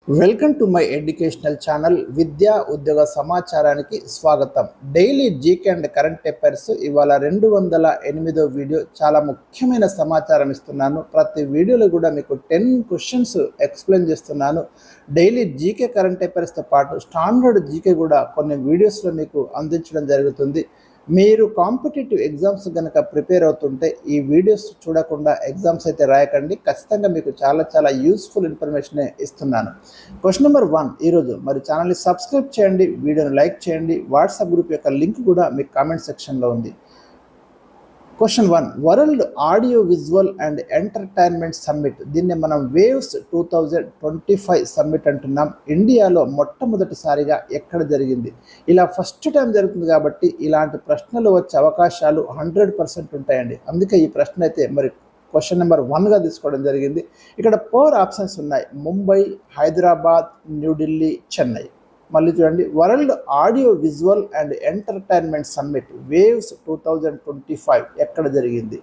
Welcome to my educational channel విద్యా ఉద్యోగ సమాచారానికి స్వాగతం. Daily GK and current affairs ఇవాళ 208వ వీడియో. చాలా ముఖ్యమైన సమాచారం ఇస్తున్నాను. ప్రతి వీడియోలో కూడా మీకు 10 క్వశ్చన్స్ ఎక్స్ప్లెయిన్ చేస్తున్నాను. డైలీ జీకే కరెంట్ అఫైర్స్తో పాటు స్టాండర్డ్ జీకే కూడా కొన్ని వీడియోస్లో మీకు అందించడం జరుగుతుంది. మీరు కాంపిటేటివ్ ఎగ్జామ్స్ కనుక ప్రిపేర్ అవుతుంటే ఈ వీడియోస్ చూడకుండా ఎగ్జామ్స్ అయితే రాయకండి. ఖచ్చితంగా మీకు చాలా యూస్ఫుల్ ఇన్ఫర్మేషన్ ఇస్తున్నాను. క్వశ్చన్ నెంబర్ 1 ఈరోజు మరి ఛానల్ని సబ్స్క్రైబ్ చేయండి, వీడియోని లైక్ చేయండి. వాట్సాప్ గ్రూప్ యొక్క లింక్ కూడా మీకు కామెంట్ సెక్షన్లో ఉంది. Question 1, world audio visual and entertainment summit, దీన్ని మనం వేవ్స్ 2025 సమ్మిట్ అంటున్నాం. ఇండియాలో మొట్టమొదటిసారిగా ఎక్కడ జరిగింది? ఇలా ఫస్ట్ టైం జరుగుతుంది కాబట్టి ఇలాంటి ప్రశ్నలు వచ్చే అవకాశాలు 100% ఉంటాయండి. అందుకే ఈ ప్రశ్న అయితే మరి క్వశ్చన్ నెంబర్ 1గా తీసుకోవడం జరిగింది. ఇక్కడ 4 ఆప్షన్స్ ఉన్నాయి: ముంబై, హైదరాబాద్, న్యూఢిల్లీ, చెన్నై. మళ్ళీ చూడండి, world audio visual and entertainment summit waves 2025 ఎక్కడ జరిగింది?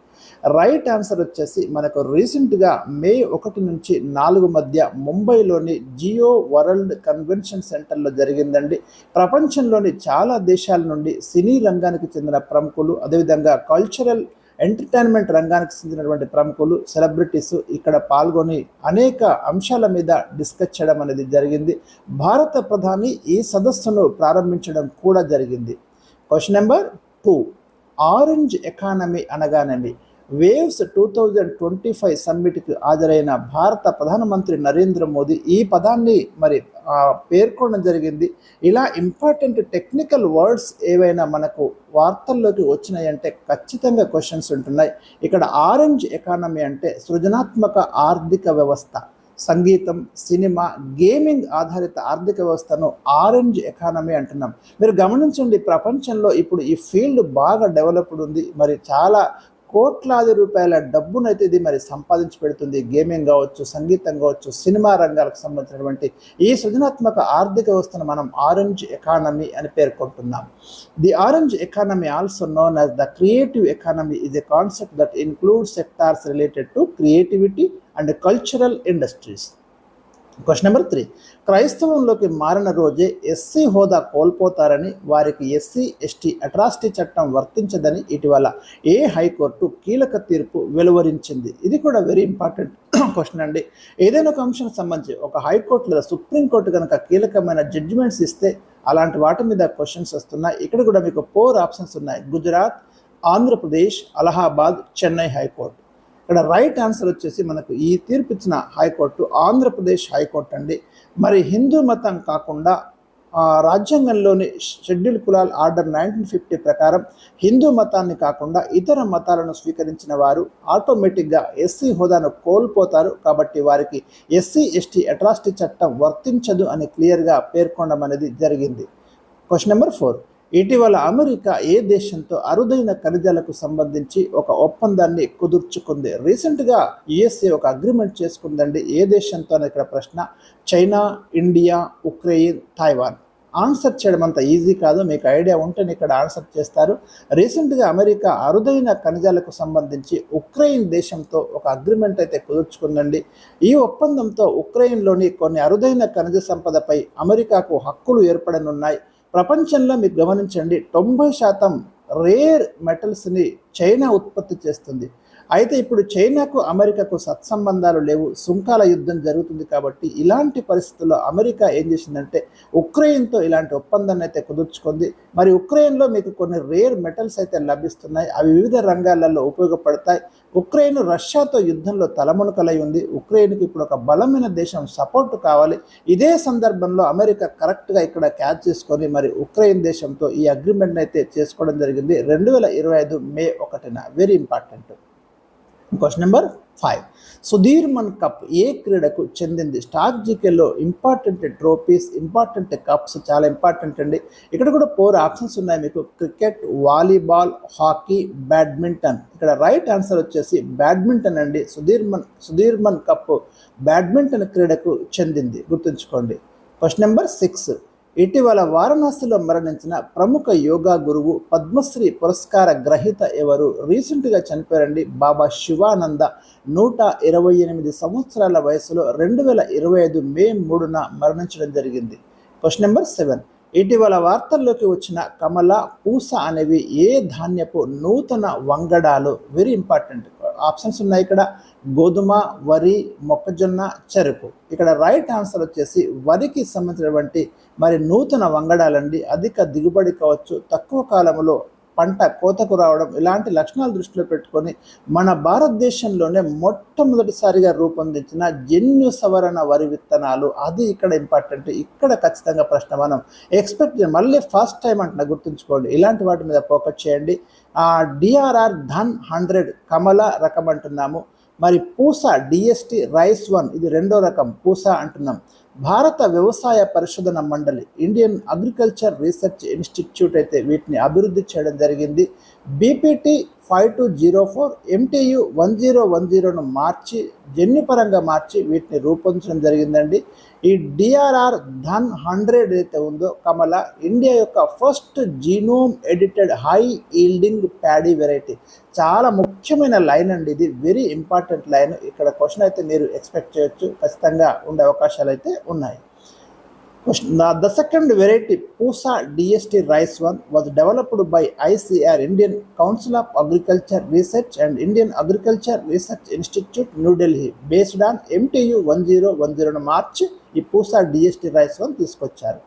రైట్ ఆన్సర్ వచ్చేసి మనకు రీసెంట్గా మే 1 నుంచి 4 మధ్య ముంబైలోని జియో వరల్డ్ కన్వెన్షన్ సెంటర్లో జరిగిందండి. ప్రపంచంలోని చాలా దేశాల నుండి సినీ రంగానికి చెందిన ప్రముఖులు, అదేవిధంగా కల్చరల్ ఎంటర్టైన్మెంట్ రంగానికి చెందినటువంటి ప్రముఖులు, సెలబ్రిటీస్ ఇక్కడ పాల్గొని అనేక అంశాల మీద డిస్కస్ చేయడం అనేది జరిగింది. భారత ప్రధాని ఈ సదస్సును ప్రారంభించడం కూడా జరిగింది. క్వశ్చన్ నెంబర్ 2, ఆరెంజ్ ఎకానమీ అనగానేమి? వేవ్స్ 2025 సమ్మిట్కి హాజరైన భారత ప్రధానమంత్రి నరేంద్ర మోదీ ఈ పదాన్ని మరి పేర్కొనడం జరిగింది. ఇలా ఇంపార్టెంట్ టెక్నికల్ వర్డ్స్ ఏవైనా మనకు వార్తల్లోకి వచ్చినాయంటే ఖచ్చితంగా క్వశ్చన్స్ ఉంటున్నాయి. ఇక్కడ ఆరెంజ్ ఎకానమీ అంటే సృజనాత్మక ఆర్థిక వ్యవస్థ. సంగీతం, సినిమా, గేమింగ్ ఆధారిత ఆర్థిక వ్యవస్థను ఆరెంజ్ ఎకానమీ అంటున్నాం. మీరు గమనించండి, ప్రపంచంలో ఇప్పుడు ఈ ఫీల్డ్ బాగా డెవలప్డ్ ఉంది. మరి చాలా కోట్లాది రూపాయల డబ్బునైతే ఇది మరి సంపాదించి పెడుతుంది. గేమింగ్ కావచ్చు, సంగీతం కావచ్చు, సినిమా రంగాలకు సంబంధించినటువంటి ఈ సృజనాత్మక ఆర్థిక వ్యవస్థను మనం ఆరెంజ్ ఎకానమీ అని పేర్కొంటున్నాం. The orange economy, also known as the creative economy, is a concept that includes sectors related to creativity and cultural industries. Question number 3, క్రైస్తవంలోకి మారిన రోజే ఎస్సీ హోదా కోల్పోతారని, వారికి ఎస్సీ ఎస్టీ అట్రాసిటీ చట్టం వర్తించదని ఇటీవల ఏ హైకోర్టు కీలక తీర్పు వెలువరించింది? ఇది కూడా వెరీ ఇంపార్టెంట్ క్వశ్చన్ అండి. ఏదైనా ఒక అంశానికి సంబంధించి ఒక హైకోర్టు లేదా సుప్రీంకోర్టు కనుక కీలకమైన జడ్జిమెంట్స్ ఇస్తే అలాంటి వాటి మీద క్వశ్చన్స్ వస్తున్నాయి. ఇక్కడ కూడా మీకు 4 ఆప్షన్స్ ఉన్నాయి: గుజరాత్, ఆంధ్రప్రదేశ్, అలహాబాద్, చెన్నై హైకోర్టు. ఇక్కడ రైట్ ఆన్సర్ వచ్చేసి మనకు ఈ తీర్పు ఇచ్చిన హైకోర్టు ఆంధ్రప్రదేశ్ హైకోర్టు అండి. మరి హిందూ మతం కాకుండా రాజ్యాంగంలోని షెడ్యూల్ కులాల్ ఆర్డర్ 1950 ప్రకారం హిందూ మతాన్ని కాకుండా ఇతర మతాలను స్వీకరించిన వారు ఆటోమేటిక్గా ఎస్సీ హోదాను కోల్పోతారు. కాబట్టి వారికి ఎస్సీ ఎస్టీ అట్రాసిటీ చట్టం వర్తించదు అని క్లియర్గా పేర్కొనడం అనేది జరిగింది. క్వశ్చన్ నెంబర్ 4, ఇటీవల అమెరికా ఏ దేశంతో అరుదైన ఖనిజాలకు సంబంధించి ఒక ఒప్పందాన్ని కుదుర్చుకుంది? రీసెంట్గా యుఎస్ఏ ఒక అగ్రిమెంట్ చేసుకుందండి. ఏ దేశంతో అని ఇక్కడ ప్రశ్న. China, India, Ukraine, Taiwan. Answer చేయడం అంత ఈజీ కాదు, మీకు ఐడియా ఉంటేనే ఇక్కడ ఆన్సర్ చేస్తారు. రీసెంట్గా అమెరికా అరుదైన ఖనిజాలకు సంబంధించి ఉక్రెయిన్ దేశంతో ఒక అగ్రిమెంట్ అయితే కుదుర్చుకుందండి. ఈ ఒప్పందంతో ఉక్రెయిన్లోని కొన్ని అరుదైన ఖనిజ సంపదపై అమెరికాకు హక్కులు ఏర్పడనున్నాయి. ప్రపంచంలో మీరు గమనించండి, 90% రేర్ మెటల్స్ని చైనా ఉత్పత్తి చేస్తుంది. అయితే ఇప్పుడు చైనాకు అమెరికాకు సత్సంబంధాలు లేవు, సుంకాల యుద్ధం జరుగుతుంది. కాబట్టి ఇలాంటి పరిస్థితుల్లో అమెరికా ఏం చేసిందంటే ఉక్రెయిన్తో ఇలాంటి ఒప్పందాన్ని అయితే కుదుర్చుకుంది. మరి ఉక్రెయిన్లో మీకు కొన్ని రేర్ మెటల్స్ అయితే లభిస్తున్నాయి, అవి వివిధ రంగాలలో ఉపయోగపడతాయి. ఉక్రెయిన్ రష్యాతో యుద్ధంలో తలమునకలై ఉంది. ఉక్రెయిన్కి ఇప్పుడు ఒక బలమైన దేశం సపోర్ట్ కావాలి. ఇదే సందర్భంలో అమెరికా కరెక్ట్గా ఇక్కడ క్యాచ్ చేసుకొని మరి ఉక్రెయిన్ దేశంతో ఈ అగ్రిమెంట్ అయితే చేసుకోవడం జరిగింది 2025 మే 1న. Very important. Question number 5, Sudirman cup ఏ క్రీడకు చెందింది? స్టాక్ జీకేలో ఇంపార్టెంట్ ట్రోఫీస్, ఇంపార్టెంట్ కప్స్ చాలా ఇంపార్టెంట్ అండి. ఇక్కడ కూడా 4 ఆప్షన్స్ ఉన్నాయి మీకు: క్రికెట్, వాలీబాల్, హాకీ, బ్యాడ్మింటన్. ఇక్కడ రైట్ ఆన్సర్ వచ్చేసి బ్యాడ్మింటన్ అండి. సుధీర్మన్ కప్ బ్యాడ్మింటన్ క్రీడకు చెందింది, గుర్తుంచుకోండి. క్వశ్చన్ నెంబర్ 6, ఇటీవల వారణాసిలో మరణించిన ప్రముఖ యోగా గురువు పద్మశ్రీ పురస్కార గ్రహీత ఎవరు? రీసెంట్గా చనిపోయారండి. బాబా శివానంద 128 సంవత్సరాల వయసులో 2025 మే 3న మరణించడం జరిగింది. Question number 7. ఇటీవల వార్తల్లోకి వచ్చిన కమల, పూస అనేవి ఏ ధాన్యపు నూతన వంగడాలు? Very important. ఆప్షన్స్ ఉన్నాయి ఇక్కడ: గోధుమ, వరి, మొక్కజొన్న, చెరుకు. ఇక్కడ రైట్ ఆన్సర్ వచ్చేసి వరికి సంబంధించినటువంటి నూతన వంగడాలండి. అధిక దిగుబడి కావచ్చు, తక్కువ కాలంలో పంట కోతకు రావడం, ఇలాంటి లక్షణాలు దృష్టిలో పెట్టుకొని మన భారతదేశంలోనే మొట్టమొదటిసారిగా రూపొందించిన జన్యు సవరణ వరి విత్తనాలు. అది ఇక్కడ ఇంపార్టెంట్. ఇక్కడ ఖచ్చితంగా ప్రశ్న మనం ఎక్స్పెక్ట్ మళ్ళీ ఫస్ట్ టైం అంటున్నా, గుర్తుంచుకోండి. ఇలాంటి వాటి మీద ఫోకస్ చేయండి. డిఆర్ఆర్ ధన్ 100 కమల రకం అంటున్నాము. పూస డిఎస్టి రైస్ 1 ఇది రెండో రకం పూస అంటున్నాం. భారత వ్యవసాయ పరిశోధన మండలి, ఇండియన్ అగ్రికల్చర్ రీసెర్చ్ ఇన్స్టిట్యూట్ అయితే వీటిని అభివృద్ధి చేయడం జరిగింది. బీపీటీ 5204 ఎంటీయు 1010ను మార్చి జన్యుపరంగా మార్చి వీటిని రూపొందించడం జరిగిందండి. ఈ డిఆర్ఆర్ ధన్ 100 ఏదైతే ఉందో కమల, ఇండియా యొక్క first genome edited high yielding paddy variety. చాలా ముఖ్యమైన లైన్ అండి ఇది, వెరీ ఇంపార్టెంట్ లైన్. ఇక్కడ క్వశ్చన్ అయితే మీరు ఎక్స్పెక్ట్ చేయొచ్చు, ఖచ్చితంగా ఉండే అవకాశాలు అయితే ఉన్నాయి. The second variety Pusa DST Rice 1 was developed by ICR, Indian Council of Agriculture Research and Indian Agriculture Research Institute, New Delhi, based on MTU 1010 మార్చి ఈ Pusa DST Rice 1 తీసుకొచ్చారు.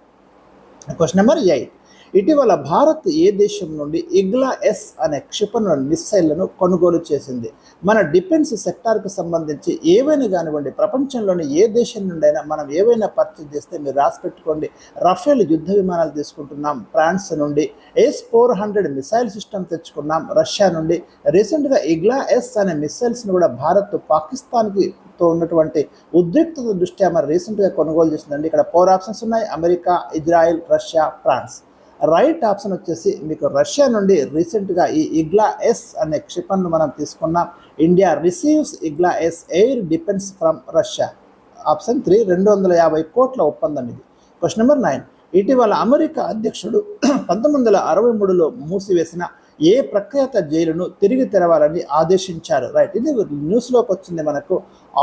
Question number 8. ఇటీవల భారత్ ఏ దేశం నుండి ఇగ్లా-S అనే క్షిపణి మిస్సైళ్లను కొనుగోలు చేసింది? మన డిఫెన్స్ సెక్టార్కి సంబంధించి ఏవైనా కానివ్వండి, ప్రపంచంలోని ఏ దేశం నుండైనా మనం ఏవైనా పర్చేజ్ చేస్తే మీరు రాసి పెట్టుకోండి. రఫేల్ యుద్ధ విమానాలు తీసుకుంటున్నాం ఫ్రాన్స్ నుండి, S-400 మిసైల్ సిస్టమ్ తెచ్చుకున్నాం రష్యా నుండి. రీసెంట్గా ఇగ్లా-S అనే మిసైల్స్ని కూడా భారత్ పాకిస్తాన్కి తో ఉన్నటువంటి ఉద్రిక్తత దృష్ట్యా రీసెంట్గా కొనుగోలు చేసిందండి. ఇక్కడ 4 ఆప్షన్స్ ఉన్నాయి: America, Israel, Russia, France. Right option వచ్చేసి మీకు రష్యా నుండి రీసెంట్గా ఈ ఇగ్లా-S అనే క్షిపణిని మనం తీసుకున్నాం. ఇండియా రిసీవ్స్ ఇగ్లా-S air defence from Russia. Option 3 250 కోట్ల ఒప్పందం ఇది. Question number 9. ఇటీవల అమెరికా అధ్యక్షుడు 1963లో మూసివేసిన ఏ ప్రఖ్యాత జైలును తిరిగి తెరవాలని ఆదేశించారు? రైట్, ఇది న్యూస్లోకి వచ్చింది మనకు.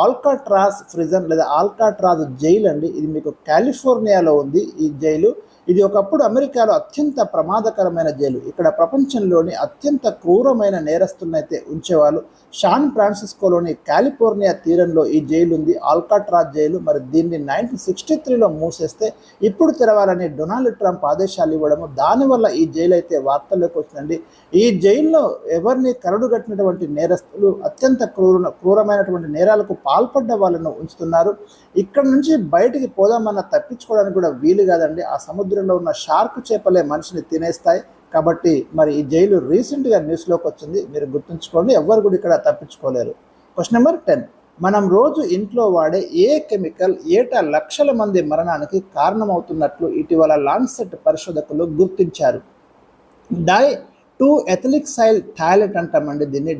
ఆల్కాట్రాజ్ ప్రిజన్ లేదా ఆల్కాట్రాజ్ జైలు అండి. ఇది మీకు కాలిఫోర్నియాలో ఉంది ఈ జైలు. ఇది ఒకప్పుడు అమెరికాలో అత్యంత ప్రమాదకరమైన జైలు. ఇక్కడ ప్రపంచంలోని అత్యంత క్రూరమైన నేరస్తులనైతే ఉంచేవాళ్ళు. శాన్ ఫ్రాన్సిస్కోలోని కాలిఫోర్నియా తీరంలో ఈ జైలు ఉంది, ఆల్కాట్రాజ్ జైలు. దీన్ని 1963లో మూసేస్తే ఇప్పుడు తెరవాలని డొనాల్డ్ ట్రంప్ ఆదేశాలు ఇవ్వడము, దానివల్ల ఈ జైలు అయితే వార్తల్లోకి వచ్చిందండి. ఈ జైల్లో ఎవరిని కరడుగట్టినటువంటి నేరస్తులు, అత్యంత క్రూరమైనటువంటి నేరాలకు పాల్పడ్డ వాళ్ళను ఉంచుతున్నారు. ఇక్కడ నుంచి బయటికి పోదామన్నా తప్పించుకోవడానికి కూడా వీలు కాదండి. ఆ సముద్రంలో ఉన్న షార్క్ చేపలే మనిషిని తినేస్తాయి. కాబట్టి ఈ జైలు రీసెంట్గా న్యూస్లోకి వచ్చింది, మీరు గుర్తుంచుకోండి. ఎవరు కూడా ఇక్కడ తప్పించుకోలేరు. Question number 10. మనం రోజు ఇంట్లో వాడే ఏ కెమికల్ ఏటా లక్షల మంది మరణానికి కారణమవుతున్నట్లు ఇటీవల లాన్సెట్ పరిశోధకులు గుర్తించారు? డై-2-ఎథిలిక్సైల్ థాలెట్ అంటామండి దీన్ని,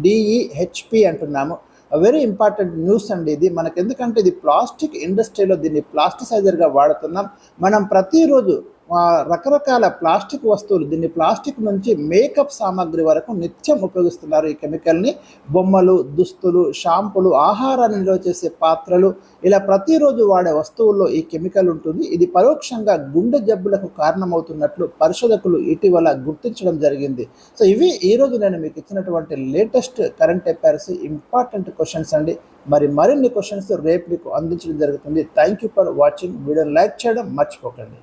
DEHP అంటున్నాము. వెరీ ఇంపార్టెంట్ న్యూస్ అండి ఇది మనకు. ఎందుకంటే ఇది ప్లాస్టిక్ ఇండస్ట్రీలో దీన్ని ప్లాస్టిసైజర్గా వాడుతున్నాం. మనం ప్రతిరోజు రకరకాల ప్లాస్టిక్ వస్తువులు, దీన్ని ప్లాస్టిక్ నుంచి మేకప్ సామాగ్రి వరకు నిత్యం ఉపయోగిస్తున్నారు ఈ కెమికల్ని. బొమ్మలు, దుస్తులు, షాంపులు, ఆహారాన్ని నిల్వ చేసే పాత్రలు, ఇలా ప్రతిరోజు వాడే వస్తువుల్లో ఈ కెమికల్ ఉంటుంది. ఇది పరోక్షంగా గుండె జబ్బులకు కారణమవుతున్నట్లు పరిశోధకులు ఇటీవల గుర్తించడం జరిగింది. సో ఇవి ఈరోజు నేను మీకు ఇచ్చినటువంటి latest current affairs important questions అండి. మరిన్ని క్వశ్చన్స్ రేపు మీకు అందించడం జరుగుతుంది. Thank you for watching. వీడియోని లైక్ చేయడం మర్చిపోకండి.